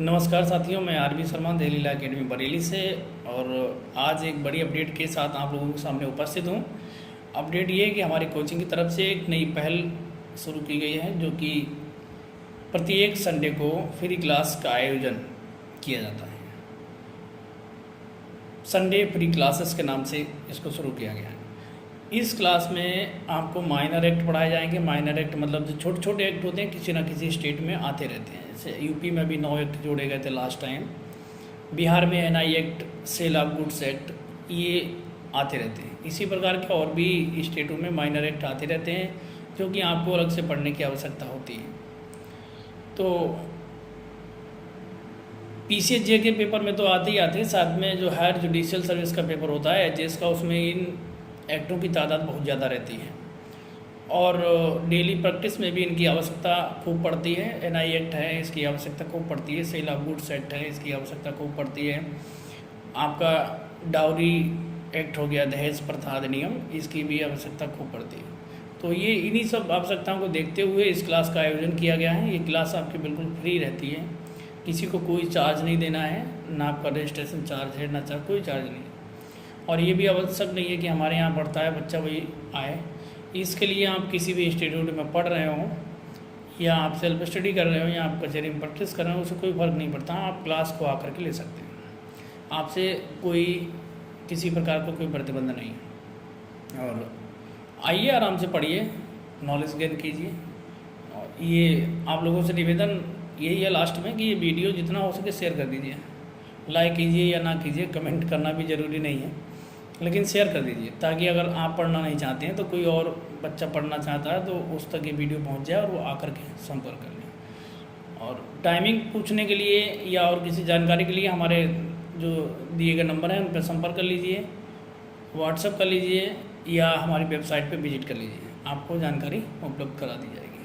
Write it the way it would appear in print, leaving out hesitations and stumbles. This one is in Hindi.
नमस्कार साथियों, मैं R B Sharma Delhi law academy Bareilly से। और आज एक बड़ी अपडेट के साथ आप लोगों के सामने उपस्थित हूँ। अपडेट ये है कि हमारी कोचिंग की तरफ से एक नई पहल शुरू की गई है, जो कि प्रत्येक संडे को फ्री क्लास का आयोजन किया जाता है। संडे फ्री क्लासेस के नाम से इसको शुरू किया गया है। इस क्लास में आपको माइनर एक्ट पढ़ाए जाएंगे। माइनर एक्ट मतलब जो छोटे छोटे एक्ट होते हैं, किसी ना किसी स्टेट में आते रहते हैं। जैसे यूपी में भी 9 एक्ट जोड़े गए थे लास्ट टाइम। बिहार में NI act, sale of goods act, ये आते रहते हैं। इसी प्रकार के और भी स्टेटों में माइनर एक्ट आते रहते हैं, जो कि आपको अलग से पढ़ने की आवश्यकता होती है। तो पीसीएच के पेपर में तो आते ही आते हैं, साथ में जो हायर जुडिशियल सर्विस का पेपर होता है एचएएस का, उसमें इन एक्टों की तादाद बहुत ज़्यादा रहती है और डेली प्रैक्टिस में भी इनकी आवश्यकता खूब पड़ती है। एनआई एक्ट है, इसकी आवश्यकता खूब पड़ती है। सेल ऑफ गुड्स एक्ट है, इसकी आवश्यकता खूब पड़ती है। आपका डाउरी एक्ट हो गया, दहेज प्रथा अधिनियम, इसकी भी आवश्यकता खूब पड़ती है। तो ये इन्हीं सब आवश्यकताओं को देखते हुए इस क्लास का आयोजन किया गया है। ये क्लास आपकी बिल्कुल फ्री रहती है, किसी को कोई चार्ज नहीं देना है, ना आपका रजिस्ट्रेशन चार्ज है, ना कोई चार्ज नहीं है। और ये भी आवश्यक नहीं है कि हमारे यहाँ पढ़ता है बच्चा वही आए। इसके लिए आप किसी भी इंस्टीट्यूट में पढ़ रहे हो, या आप सेल्फ स्टडी कर रहे हो, या आप कचहरी में प्रैक्टिस कर रहे हो, उससे कोई फ़र्क नहीं पड़ता। आप क्लास को आकर के ले सकते हैं। आपसे कोई किसी प्रकार का कोई प्रतिबंध नहीं है। और आइए, आराम से पढ़िए, नॉलेज गेन कीजिए। और ये आप लोगों से निवेदन यही है लास्ट में कि ये वीडियो जितना हो सके शेयर कर दीजिए। लाइक कीजिए या ना कीजिए, कमेंट करना भी ज़रूरी नहीं है, लेकिन शेयर कर दीजिए, ताकि अगर आप पढ़ना नहीं चाहते हैं तो कोई और बच्चा पढ़ना चाहता है तो उस तक ये वीडियो पहुंच जाए और वो आकर के संपर्क कर लें। और टाइमिंग पूछने के लिए या और किसी जानकारी के लिए हमारे जो दिए गए नंबर हैं उन पर संपर्क कर लीजिए, व्हाट्सएप कर लीजिए, या हमारी वेबसाइट पर विजिट कर लीजिए। आपको जानकारी उपलब्ध करा दी जाएगी।